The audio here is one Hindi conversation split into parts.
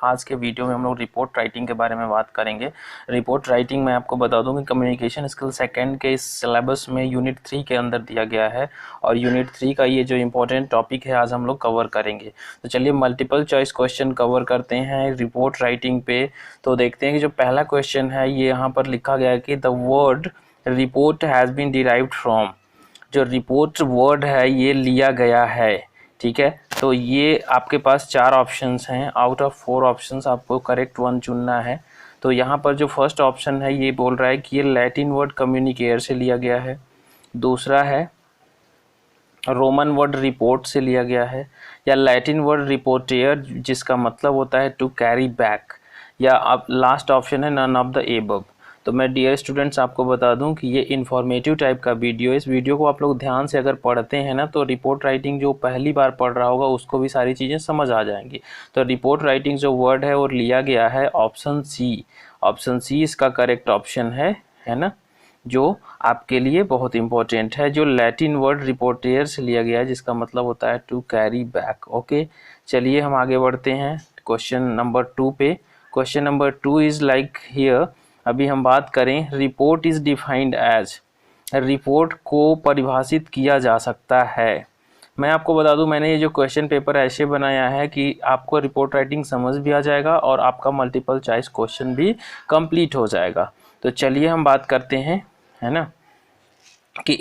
आज के वीडियो में हम लोग रिपोर्ट राइटिंग के बारे में बात करेंगे। रिपोर्ट राइटिंग में आपको बता दूं कि कम्युनिकेशन स्किल सेकंड के इस सिलेबस में यूनिट 3 के अंदर दिया गया है और यूनिट 3 का ये जो इम्पोर्टेंट टॉपिक है आज हम लोग कवर करेंगे। तो चलिए मल्टीपल चॉइस क्वेश्चन कवर करते हैं रिपोर्ट राइटिंग पे। तो देखते हैं कि जो पहला क्वेश्चन है ये यहाँ पर लिखा गया है कि the word report has been derived from. जो रिपोर्ट वर्ड है ये लिया गया है, ठीक है। तो ये आपके पास 4 ऑप्शंस हैं, आउट ऑफ 4 ऑप्शंस आपको करेक्ट वन चुनना है। तो यहाँ पर जो फर्स्ट ऑप्शन है ये बोल रहा है कि ये लैटिन वर्ड कम्युनिकेयर से लिया गया है। दूसरा है रोमन वर्ड रिपोर्ट से लिया गया है, या लैटिन वर्ड रिपोर्टियर जिसका मतलब होता है टू कैरी बैक, या अब लास्ट ऑप्शन है नन ऑफ द एबव। तो मैं डियर स्टूडेंट्स आपको बता दूं कि ये इन्फॉर्मेटिव टाइप का वीडियो है। इस वीडियो को आप लोग ध्यान से अगर पढ़ते हैं ना तो रिपोर्ट राइटिंग जो पहली बार पढ़ रहा होगा उसको भी सारी चीज़ें समझ आ जाएंगी। तो रिपोर्ट राइटिंग जो वर्ड है वो लिया गया है ऑप्शन सी। ऑप्शन सी इसका करेक्ट ऑप्शन है ना, जो आपके लिए बहुत इंपॉर्टेंट है, जो लैटिन वर्ड रिपोर्टियर से लिया गया है जिसका मतलब होता है टू कैरी बैक। ओके, चलिए हम आगे बढ़ते हैं क्वेश्चन नंबर 2 पे। Question number 2 is like here. अभी हम बात करें report is defined as. Report को परिभाषित किया जा सकता है। मैं आपको बता दूं मैंने ये जो क्वेश्चन पेपर ऐसे बनाया है कि आपको रिपोर्ट राइटिंग समझ भी आ जाएगा और आपका मल्टीपल चॉइस क्वेश्चन भी कंप्लीट हो जाएगा। तो चलिए हम बात करते हैं, है ना, कि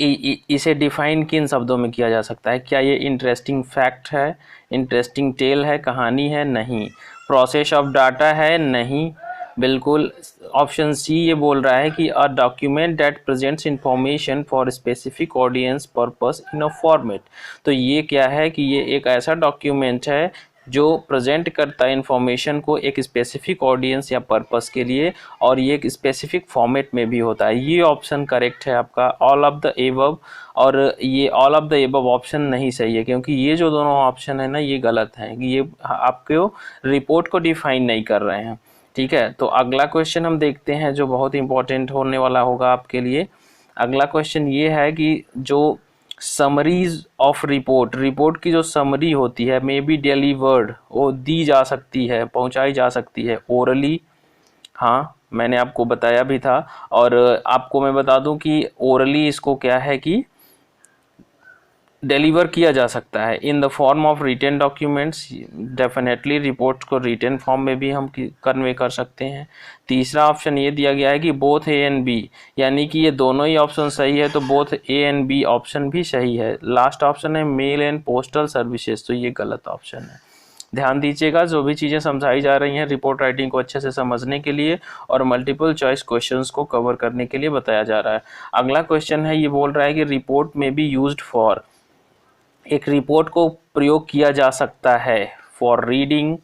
इसे डिफाइन किन शब्दों में किया जा सकता है। क्या ये इंटरेस्टिंग फैक्ट है, इंटरेस्टिंग टेल है, कहानी है? नहीं। प्रोसेस ऑफ डाटा है? नहीं, बिल्कुल। ऑप्शन सी ये बोल रहा है कि a document that presents information for specific audience purpose in a format. तो ये क्या है कि ये एक ऐसा डॉक्यूमेंट है जो प्रेजेंट करता है इन्फॉर्मेशन को एक स्पेसिफिक ऑडियंस या पर्पस के लिए, और ये एक स्पेसिफिक फॉर्मेट में भी होता है। ये ऑप्शन करेक्ट है आपका, ऑल ऑफ द एबव। और ये all of the above option नहीं सही है क्योंकि ये जो दोनों ऑप्शन है ना ये गलत है, कि ये आपको रिपोर्ट को डिफाइन नहीं कर रहे हैं, ठीक है। तो अगला क्वेश्चन हम देखते हैं जो बहुत इंपॉर्टेंट होने वाला होगा आपके लिए। अगला क्वेश्चन ये है कि जो समरीज ऑफ रिपोर्ट, रिपोर्ट की जो समरी होती है मे बी डिलीवर्ड, वो दी जा सकती है, पहुंचाई जा सकती है ओरली। हाँ, मैंने आपको बताया भी था। और आपको मैं बता दूं कि ओरली इसको क्या है कि डिलीवर किया जा सकता है in the form of written documents. Definitely report को रिटन फॉर्म में भी हम कन्वे कर सकते हैं। तीसरा ऑप्शन ये दिया गया है कि बोथ ए एंड बी, यानी कि ये दोनों ही ऑप्शन सही है, तो both A and B option भी सही है। लास्ट ऑप्शन है मेल एंड पोस्टल सर्विसेज, तो ये गलत ऑप्शन है। ध्यान दीजिएगा, जो भी चीज़ें समझाई जा रही हैं रिपोर्ट राइटिंग को अच्छे से समझने के लिए और मल्टीपल चॉइस क्वेश्चंस को कवर करने के लिए बताया जा रहा है। अगला क्वेश्चन है, ये बोल रहा है कि रिपोर्ट में बी यूज्ड फॉर। एक रिपोर्ट को प्रयोग किया जा सकता है for reading,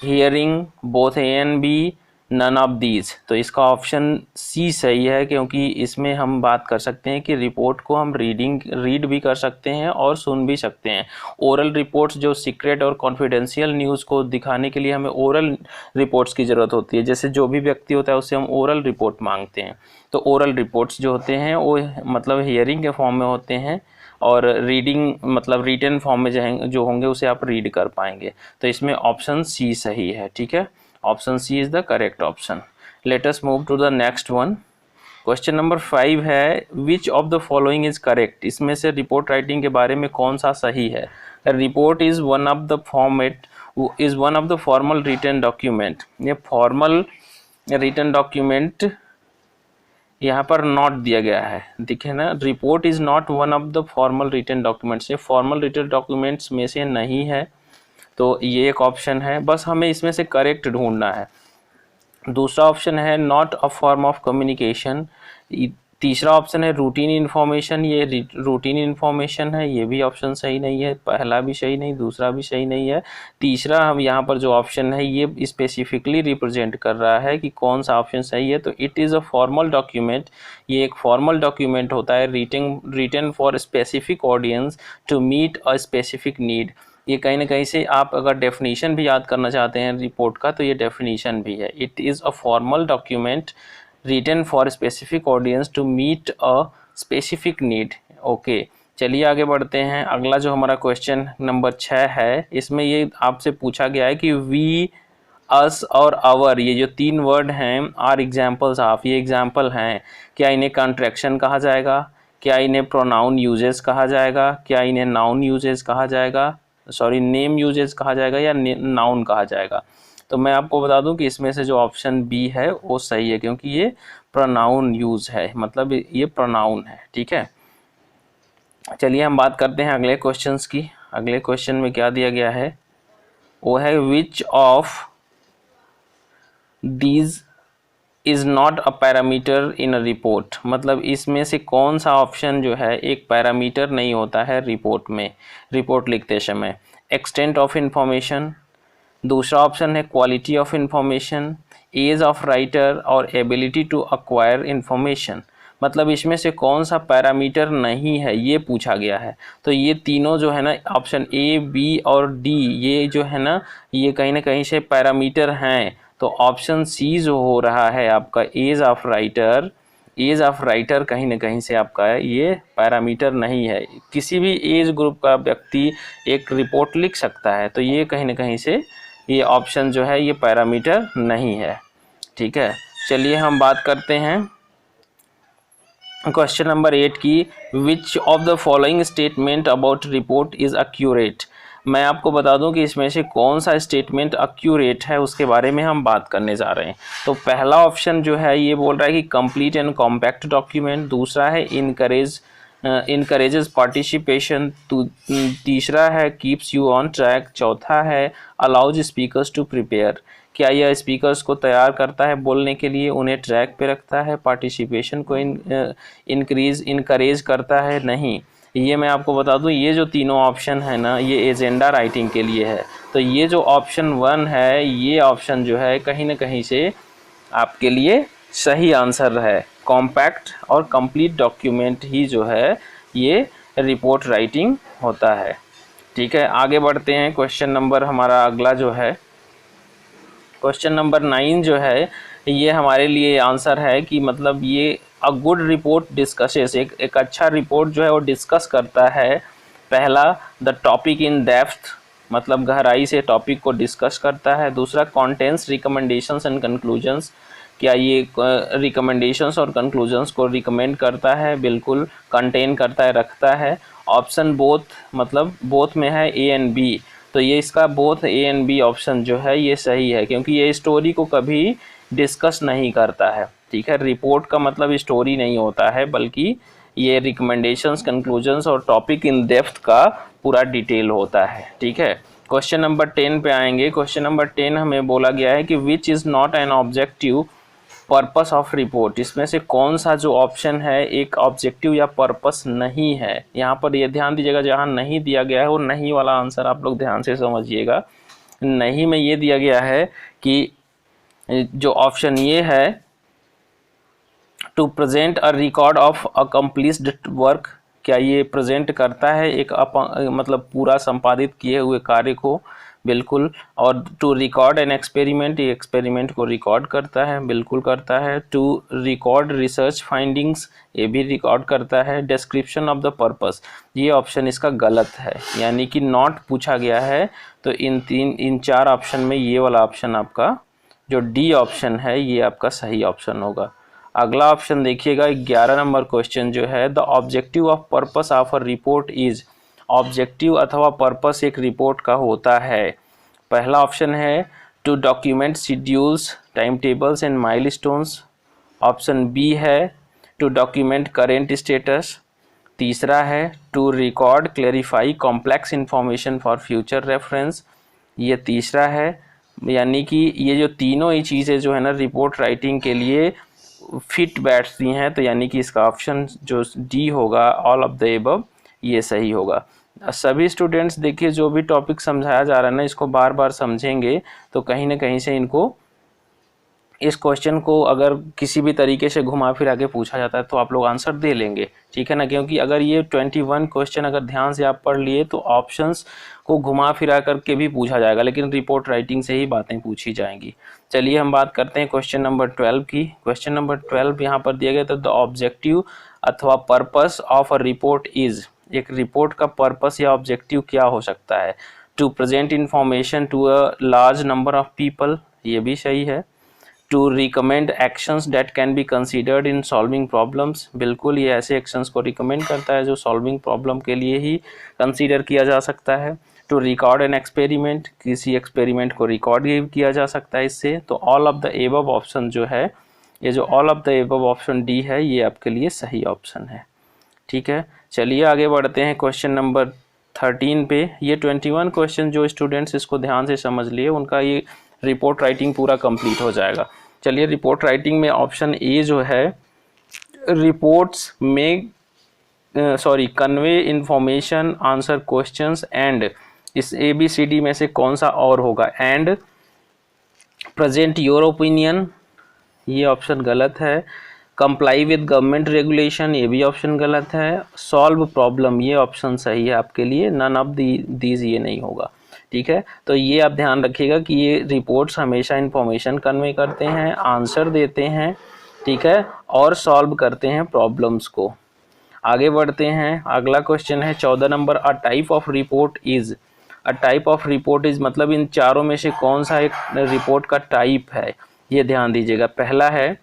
hearing, both A and B, none of these. तो इसका ऑप्शन सी सही है क्योंकि इसमें हम बात कर सकते हैं कि रिपोर्ट को हम रीड भी कर सकते हैं और सुन भी सकते हैं। ओरल रिपोर्ट्स जो सीक्रेट और कॉन्फिडेंशियल न्यूज़ को दिखाने के लिए हमें ओरल रिपोर्ट्स की ज़रूरत होती है। जैसे जो भी व्यक्ति होता है उससे हम ओरल रिपोर्ट मांगते हैं। तो ओरल रिपोर्ट्स जो होते हैं वो मतलब हियरिंग के फॉर्म में होते हैं, और रीडिंग मतलब रिटन फॉर्म में जो होंगे उसे आप रीड कर पाएंगे। तो इसमें ऑप्शन सी सही है, ठीक है। Option C is the correct option. Let us move to the next one. Question number 5 है, which of the following is correct. इसमें से रिपोर्ट राइटिंग के बारे में कौन सा सही है। Report is one of the format is one of the formal written document. ये फॉर्मल रिटन डॉक्यूमेंट यहाँ पर नॉट दिया गया है, दिखे ना, report is not one of the formal written documents. ये फॉर्मल रिटन डॉक्यूमेंट्स में से नहीं है, तो ये एक ऑप्शन है। बस हमें इसमें से करेक्ट ढूंढना है। दूसरा ऑप्शन है not a form of communication. तीसरा ऑप्शन है रूटीन इन्फॉर्मेशन, ये रूटीन इन्फॉर्मेशन है, ये भी ऑप्शन सही नहीं है। पहला भी सही नहीं, दूसरा भी सही नहीं है। तीसरा हम यहाँ पर जो ऑप्शन है ये स्पेसिफिकली रिप्रेजेंट कर रहा है कि कौन सा ऑप्शन सही है। तो it is a formal document, ये एक फॉर्मल डॉक्यूमेंट होता है written for specific audience to meet a specific need. ये कहीं ना कहीं से आप अगर डेफिनेशन भी याद करना चाहते हैं रिपोर्ट का तो ये डेफिनेशन भी है। It is a formal document written for specific audience to meet a specific need. Okay, चलिए आगे बढ़ते हैं। अगला जो हमारा क्वेश्चन नंबर 6 है, इसमें ये आपसे पूछा गया है कि वी अस और आवर, ये जो तीन वर्ड हैं, आर एग्जाम्पल्स ऑफ, ये एग्जाम्पल हैं। क्या इन्हें कॉन्ट्रैक्शन कहा जाएगा, क्या इन्हें प्रोनाउन यूजेस कहा जाएगा, क्या इन्हें नाउन यूजेस कहा जाएगा, सॉरी नेम यूजेस कहा जाएगा, या नाउन कहा जाएगा? तो मैं आपको बता दूं कि इसमें से जो ऑप्शन बी है वो सही है, क्योंकि ये प्रोनाउन यूज है, मतलब ये प्रोनाउन है। ठीक है, चलिए हम बात करते हैं अगले क्वेश्चंस की। अगले क्वेश्चन में क्या दिया गया है, वो है which of these is not a parameter in a report, मतलब इसमें से कौन सा ऑप्शन जो है एक पैरामीटर नहीं होता है रिपोर्ट में, रिपोर्ट लिखते समय? एक्सटेंट ऑफ इंफॉर्मेशन, दूसरा ऑप्शन है quality of information, age of writer और एबिलिटी टू एक्वायर इंफॉर्मेशन। मतलब इसमें से कौन सा पैरामीटर नहीं है ये पूछा गया है। तो ये तीनों जो है ना, ऑप्शन ए, बी और डी, ये जो है ना, ये कहीं ना कहीं से पैरामीटर हैं। तो ऑप्शन सी जो हो रहा है आपका age of writer, age of writer कहीं ना कहीं से आपका ये पैरामीटर नहीं है। किसी भी एज ग्रुप का व्यक्ति एक रिपोर्ट लिख सकता है, तो ये कहीं ना कहीं से ये ऑप्शन जो है ये पैरामीटर नहीं है। ठीक है, चलिए हम बात करते हैं क्वेश्चन नंबर 8 की। विच of the following statement about report is accurate. मैं आपको बता दूं कि इसमें से कौन सा स्टेटमेंट एक्यूरेट है उसके बारे में हम बात करने जा रहे हैं। तो पहला ऑप्शन जो है ये बोल रहा है कि कंप्लीट एंड कॉम्पैक्ट डॉक्यूमेंट, दूसरा है इनकरेजेस पार्टिसिपेशन, तीसरा है कीप्स यू ऑन ट्रैक, चौथा है अलाउज स्पीकर्स टू प्रिपेयर। क्या यह स्पीकर्स को तैयार करता है बोलने के लिए, उन्हें ट्रैक पे रखता है, पार्टिसिपेशन को इनकरेज करता है? नहीं। ये मैं आपको बता दूं, ये जो तीनों ऑप्शन है ना, ये एजेंडा राइटिंग के लिए है। तो ये जो ऑप्शन 1 है, ये ऑप्शन जो है कहीं ना कहीं से आपके लिए सही आंसर है। कॉम्पैक्ट और कंप्लीट डॉक्यूमेंट ही जो है ये रिपोर्ट राइटिंग होता है। ठीक है, आगे बढ़ते हैं। क्वेश्चन नंबर हमारा अगला जो है, क्वेश्चन नंबर 9 जो है ये हमारे लिए आंसर है कि मतलब ये अ गुड रिपोर्ट डिस्कसेस, एक अच्छा रिपोर्ट जो है वो डिस्कस करता है। पहला द टॉपिक इन डेप्थ, मतलब गहराई से टॉपिक को डिस्कस करता है। दूसरा कॉन्टेंट्स रिकमेंडेशंस एंड कंक्लूजन्स, क्या ये रिकमेंडेशंस और कंक्लूजन्स को रिकमेंड करता है? बिल्कुल कंटेन करता है, रखता है। ऑप्शन बोथ, मतलब बोथ में है ए एंड बी, तो ये इसका both A and B option जो है ये सही है, क्योंकि ये स्टोरी को कभी डिस्कस नहीं करता है। ठीक है, रिपोर्ट का मतलब स्टोरी नहीं होता है, बल्कि ये रिकमेंडेशंस, कंक्लूजन्स और टॉपिक इन डेप्थ का पूरा डिटेल होता है। ठीक है, क्वेश्चन नंबर 10 पे आएंगे। क्वेश्चन नंबर 10 हमें बोला गया है कि which is not an objective purpose of report. इसमें से कौन सा जो ऑप्शन है एक ऑब्जेक्टिव या पर्पस नहीं है। यहाँ पर ये ध्यान दीजिएगा, जहाँ नहीं दिया गया है वो नहीं वाला आंसर आप लोग ध्यान से समझिएगा। नहीं में ये दिया गया है कि जो ऑप्शन ये है to present a record of accomplished work, क्या ये प्रेजेंट करता है एक मतलब पूरा संपादित किए हुए कार्य को? बिल्कुल। और टू रिकॉर्ड एन एक्सपेरिमेंट, ये एक्सपेरिमेंट को रिकॉर्ड करता है, बिल्कुल करता है। टू रिकॉर्ड रिसर्च फाइंडिंग्स, ये भी रिकॉर्ड करता है। डिस्क्रिप्शन ऑफ द पर्पस, ये ऑप्शन इसका गलत है, यानी कि नॉट पूछा गया है। तो इन चार ऑप्शन में ये वाला ऑप्शन आपका जो डी ऑप्शन है ये आपका सही ऑप्शन होगा। अगला ऑप्शन देखिएगा, 11 नंबर क्वेश्चन जो है, the objective of purpose of a report is. Objective अथवा पर्पस एक रिपोर्ट का होता है। पहला ऑप्शन है to document schedules, timetables and milestones. Option B है टू डॉक्यूमेंट करेंट स्टेटस। तीसरा है to record clarify complex information for future reference, ये तीसरा है। यानी कि ये जो तीनों ही चीज़ें जो है ना रिपोर्ट राइटिंग के लिए फिट बैठती हैं, तो यानी कि इसका ऑप्शन जो डी होगा, ऑल ऑफ द एबव, ये सही होगा। सभी स्टूडेंट्स देखिए, जो भी टॉपिक समझाया जा रहा है ना, इसको बार बार समझेंगे तो कहीं ना कहीं से इनको, इस क्वेश्चन को अगर किसी भी तरीके से घुमा फिरा के पूछा जाता है तो आप लोग आंसर दे लेंगे। ठीक है ना, क्योंकि अगर ये 21 क्वेश्चन अगर ध्यान से आप पढ़ लिए तो ऑप्शंस को घुमा फिरा करके भी पूछा जाएगा, लेकिन रिपोर्ट राइटिंग से ही बातें पूछी जाएंगी। चलिए हम बात करते हैं क्वेश्चन नंबर 12 की। क्वेश्चन नंबर 12 यहाँ पर दिया गया, तो द ऑब्जेक्टिव अथवा purpose of a report is. एक रिपोर्ट का पर्पस या ऑब्जेक्टिव क्या हो सकता है? To present information to a large number of people, ये भी सही है। To recommend actions that can be considered in solving problems, बिल्कुल ये ऐसे एक्शंस को रिकमेंड करता है जो सॉल्विंग प्रॉब्लम के लिए ही कंसीडर किया जा सकता है। टू रिकॉर्ड एन एक्सपेरिमेंट, किसी एक्सपेरिमेंट को रिकॉर्ड किया जा सकता है इससे। तो all of the above option जो है, ये जो all of the above option D है, ये आपके लिए सही ऑप्शन है। ठीक है, चलिए आगे बढ़ते हैं क्वेश्चन नंबर 13 पे। ये 21 क्वेश्चन जो स्टूडेंट्स इसको ध्यान से समझ लिए, उनका ये रिपोर्ट राइटिंग पूरा कंप्लीट हो जाएगा। चलिए, रिपोर्ट राइटिंग में ऑप्शन ए जो है, रिपोर्ट्स में convey information, answer questions and, इस ABCD में से कौन सा और होगा? एंड प्रेजेंट योर ओपिनियन, ये ऑप्शन गलत है। कंप्लाई विद गवर्नमेंट रेगुलेशन, ये भी ऑप्शन गलत है। सॉल्व प्रॉब्लम, ये ऑप्शन सही है आपके लिए। नन ऑफ दीज ये नहीं होगा। ठीक है, तो ये आप ध्यान रखिएगा कि ये रिपोर्ट्स हमेशा इंफॉर्मेशन कन्वे करते हैं, आंसर देते हैं, ठीक है, और सॉल्व करते हैं प्रॉब्लम्स को। आगे बढ़ते हैं, अगला क्वेश्चन है 14 number. A type of report is, a type of report is मतलब इन चारों में से कौन सा एक रिपोर्ट का टाइप है, ये ध्यान दीजिएगा। पहला है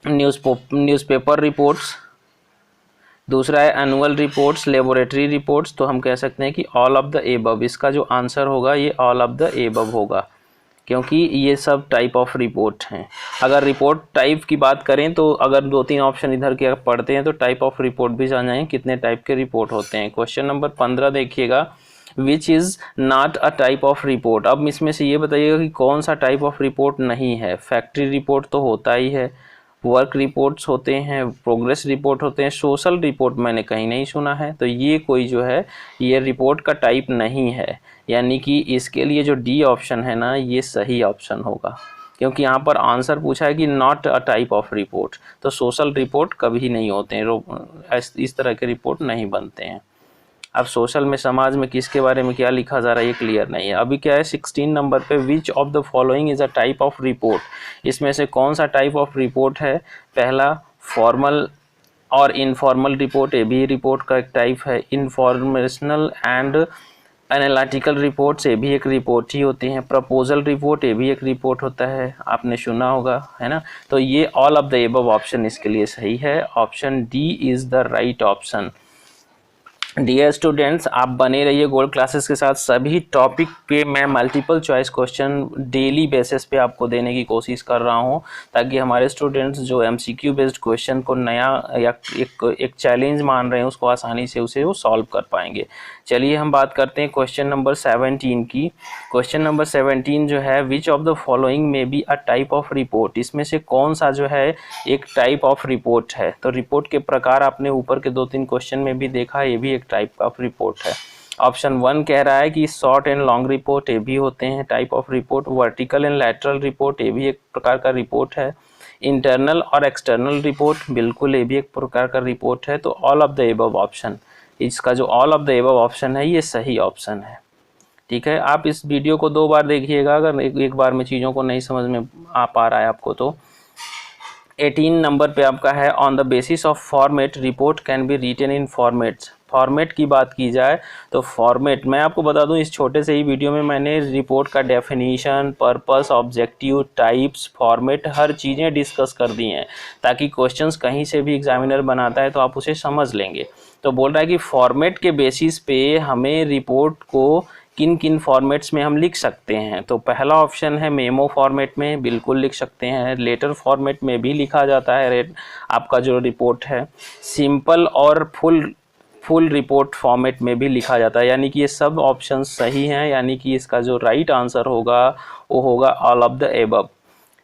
न्यूज़पेपर रिपोर्ट्स, दूसरा है एनुअल रिपोर्ट्स, लेबोरेटरी रिपोर्ट्स। तो हम कह सकते हैं कि ऑल ऑफ द एबव, इसका जो आंसर होगा ये ऑल ऑफ द एबव होगा, क्योंकि ये सब टाइप ऑफ रिपोर्ट हैं। अगर रिपोर्ट टाइप की बात करें तो अगर 2-3 ऑप्शन इधर के पढ़ते हैं तो टाइप ऑफ रिपोर्ट भी जान जाएं कितने टाइप के रिपोर्ट होते हैं। क्वेश्चन नंबर 15 देखिएगा, which is not a type of report. अब इसमें से ये बताइएगा कि कौन सा टाइप ऑफ रिपोर्ट नहीं है। फैक्ट्री रिपोर्ट तो होता ही है, वर्क रिपोर्ट्स होते हैं, प्रोग्रेस रिपोर्ट होते हैं, सोशल रिपोर्ट मैंने कहीं नहीं सुना है। तो ये कोई जो है ये रिपोर्ट का टाइप नहीं है, यानी कि इसके लिए जो डी ऑप्शन है ना, ये सही ऑप्शन होगा, क्योंकि यहाँ पर आंसर पूछा है कि not a type of report. तो सोशल रिपोर्ट कभी नहीं होते हैं, इस तरह के रिपोर्ट नहीं बनते हैं। अब सोशल में, समाज में किसके बारे में क्या लिखा जा रहा है ये क्लियर नहीं है। अभी क्या है 16 नंबर पे, विच of the following is a type of report, इसमें से कौन सा टाइप ऑफ रिपोर्ट है? पहला फॉर्मल और इनफॉर्मल रिपोर्ट, ये भी रिपोर्ट का एक टाइप है। इनफॉर्मेशनल एंड एनालिटिकल रिपोर्ट्स, ये भी एक रिपोर्ट ही होती हैं। प्रपोजल रिपोर्ट, ये भी एक रिपोर्ट होता है, आपने सुना होगा, है ना। तो ये all of the above option इसके लिए सही है। Option D is the right option. Dear students, आप बने रहिए गोल्ड क्लासेस के साथ। सभी टॉपिक पे मैं multiple choice question daily basis पे आपको देने की कोशिश कर रहा हूं, ताकि हमारे स्टूडेंट्स जो MCQ बेस्ड क्वेश्चन को नया या एक चैलेंज मान रहे हैं उसको आसानी से उसे वो सॉल्व कर पाएंगे। चलिए हम बात करते हैं क्वेश्चन नंबर 17 की। क्वेश्चन नंबर 17 जो है, विच ऑफ द फॉलोइंग में be a type of report, इसमें से कौन सा जो है एक टाइप ऑफ रिपोर्ट है? तो रिपोर्ट के प्रकार आपने ऊपर के 2-3 क्वेश्चन में भी देखा, ये भी एक टाइप ऑफ रिपोर्ट है। ऑप्शन 1 कह रहा है कि शॉर्ट एंड लॉन्ग रिपोर्ट, ये भी होते हैं type of report. Vertical and lateral report, ये भी एक प्रकार का रिपोर्ट है। इंटरनल और एक्सटर्नल रिपोर्ट, बिल्कुल ये भी एक प्रकार का रिपोर्ट है। तो all of the above option, इसका जो all of the above option है ये सही ऑप्शन है। ठीक है, आप इस वीडियो को 2 बार देखिएगा, अगर एक बार में चीज़ों को नहीं समझ में आ पा रहा है आपको तो। 18 नंबर पे आपका है, on the basis of format report can be written in formats. Format की बात की जाए तो फॉर्मेट, मैं आपको बता दूं इस छोटे से ही वीडियो में मैंने रिपोर्ट का definition, purpose, objective, types, format, हर चीज़ें डिस्कस कर दी हैं, ताकि क्वेश्चंस कहीं से भी एग्जामिनर बनाता है तो आप उसे समझ लेंगे। तो बोल रहा है कि फॉर्मेट के बेसिस पे हमें रिपोर्ट को किन किन फॉर्मेट्स में हम लिख सकते हैं। तो पहला ऑप्शन है मेमो फॉर्मेट में, बिल्कुल लिख सकते हैं। लेटर फॉर्मेट में भी लिखा जाता है आपका जो रिपोर्ट है। सिंपल और फुल रिपोर्ट फॉर्मेट में भी लिखा जाता है, यानी कि ये सब ऑप्शन सही हैं, यानी कि इसका जो राइट आंसर होगा वो होगा ऑल ऑफ द एबव।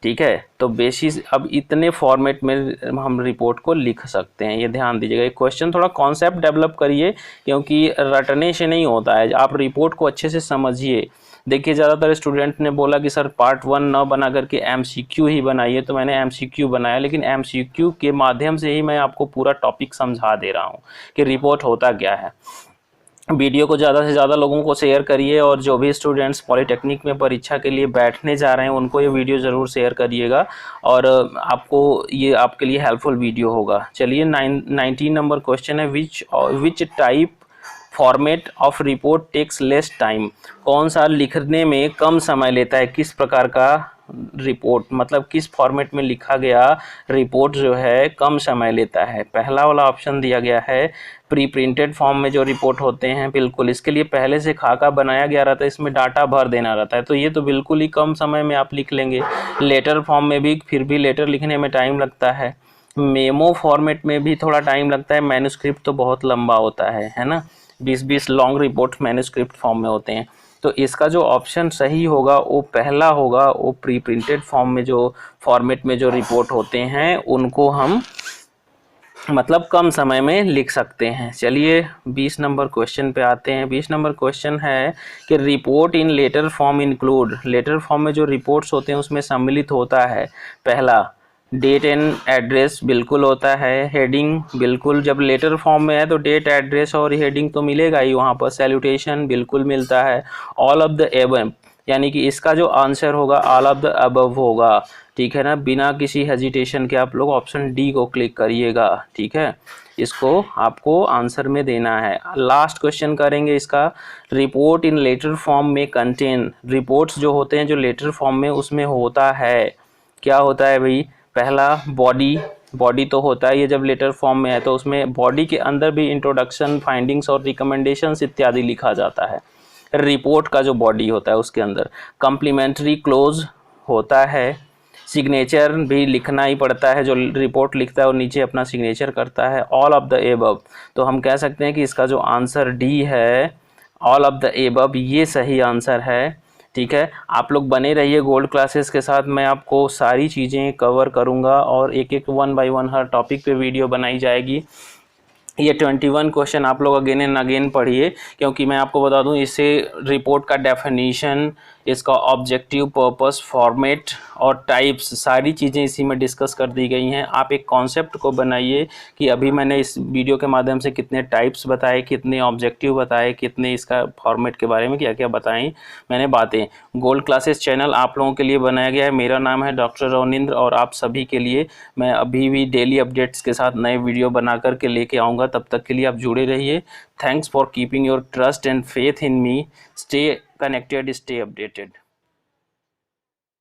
ठीक है, तो बेसिस अब इतने फॉर्मेट में हम रिपोर्ट को लिख सकते हैं, ये ध्यान दीजिएगा। ये क्वेश्चन थोड़ा कॉन्सेप्ट डेवलप करिए, क्योंकि रटने से नहीं होता है, आप रिपोर्ट को अच्छे से समझिए। देखिए, ज़्यादातर स्टूडेंट ने बोला कि सर पार्ट 1 ना बना करके MCQ ही बनाइए, तो मैंने MCQ बनाया, लेकिन MCQ के माध्यम से ही मैं आपको पूरा टॉपिक समझा दे रहा हूँ कि रिपोर्ट होता क्या है। वीडियो को ज़्यादा से ज़्यादा लोगों को शेयर करिए, और जो भी स्टूडेंट्स पॉलिटेक्निक में परीक्षा के लिए बैठने जा रहे हैं उनको ये वीडियो ज़रूर शेयर करिएगा, और आपको ये आपके लिए हेल्पफुल वीडियो होगा। चलिए 19 नंबर क्वेश्चन है, which type format of report takes less time, कौन सा लिखने में कम समय लेता है, किस प्रकार का रिपोर्ट, मतलब किस फॉर्मेट में लिखा गया रिपोर्ट जो है कम समय लेता है। पहला वाला ऑप्शन दिया गया है प्री प्रिंटेड फॉर्म में जो रिपोर्ट होते हैं, बिल्कुल इसके लिए पहले से खाका बनाया गया रहता है, इसमें डाटा भर देना रहता है, तो ये तो बिल्कुल ही कम समय में आप लिख लेंगे। लेटर फॉर्म में भी फिर भी लेटर लिखने में टाइम लगता है, मेमो फॉर्मेट में भी थोड़ा टाइम लगता है, मैन्युस्क्रिप्ट तो बहुत लंबा होता है ना, 20-20 लॉन्ग रिपोर्ट मैन्युस्क्रिप्ट फॉर्म में होते हैं। तो इसका जो ऑप्शन सही होगा वो पहला होगा, वो प्री प्रिंटेड फॉर्म में जो फॉर्मेट में जो रिपोर्ट होते हैं उनको हम मतलब कम समय में लिख सकते हैं। चलिए 20 नंबर क्वेश्चन पे आते हैं। 20 नंबर क्वेश्चन है कि report in letter form include, letter form में जो रिपोर्ट्स होते हैं उसमें सम्मिलित होता है, पहला डेट एंड एड्रेस बिल्कुल होता है, हेडिंग बिल्कुल, जब लेटर फॉर्म में है तो डेट एड्रेस और हेडिंग तो मिलेगा ही वहाँ पर, सैल्यूटेशन बिल्कुल मिलता है, ऑल ऑफ द एबव, यानी कि इसका जो आंसर होगा ऑल ऑफ द अबव होगा, ठीक है ना, बिना किसी हेजिटेशन के आप लोग ऑप्शन डी को क्लिक करिएगा, ठीक है, इसको आपको आंसर में देना है। लास्ट क्वेश्चन करेंगे इसका, रिपोर्ट इन लेटर फॉर्म में कंटेन, रिपोर्ट्स जो होते हैं जो लेटर फॉर्म में उसमें होता है, क्या होता है भाई, पहला बॉडी, बॉडी तो होता है, ये जब लेटर फॉर्म में है तो उसमें बॉडी के अंदर भी इंट्रोडक्शन, फाइंडिंग्स और रिकमेंडेशंस इत्यादि लिखा जाता है, रिपोर्ट का जो बॉडी होता है उसके अंदर कम्प्लीमेंट्री क्लोज होता है, सिग्नेचर भी लिखना ही पड़ता है, जो रिपोर्ट लिखता है और नीचे अपना सिग्नेचर करता है, ऑल ऑफ द एबव, तो हम कह सकते हैं कि इसका जो आंसर डी है ऑल ऑफ द एबव, ये सही आंसर है, ठीक है। आप लोग बने रहिए गोल्ड क्लासेस के साथ, मैं आपको सारी चीज़ें कवर करूँगा और एक एक 1 बाय 1 हर टॉपिक पे वीडियो बनाई जाएगी। ये 21 क्वेश्चन आप लोग अगेन एंड अगेन पढ़िए, क्योंकि मैं आपको बता दूं इससे रिपोर्ट का डेफिनेशन, इसका ऑब्जेक्टिव, पर्पस, फॉर्मेट और टाइप्स, सारी चीज़ें इसी में डिस्कस कर दी गई हैं। आप एक कॉन्सेप्ट को बनाइए कि अभी मैंने इस वीडियो के माध्यम से कितने टाइप्स बताए, कितने ऑब्जेक्टिव बताए, कितने इसका फॉर्मेट के बारे में क्या क्या बताई मैंने बातें। गोल्ड क्लासेस चैनल आप लोगों के लिए बनाया गया है, मेरा नाम है डॉक्टर रवनिंद्र और आप सभी के लिए मैं अभी भी डेली अपडेट्स के साथ नए वीडियो बना करके लेके आऊँगा। तब तक के लिए आप जुड़े रहिए। Thanks for keeping your trust and faith in me. Stay connected, stay updated.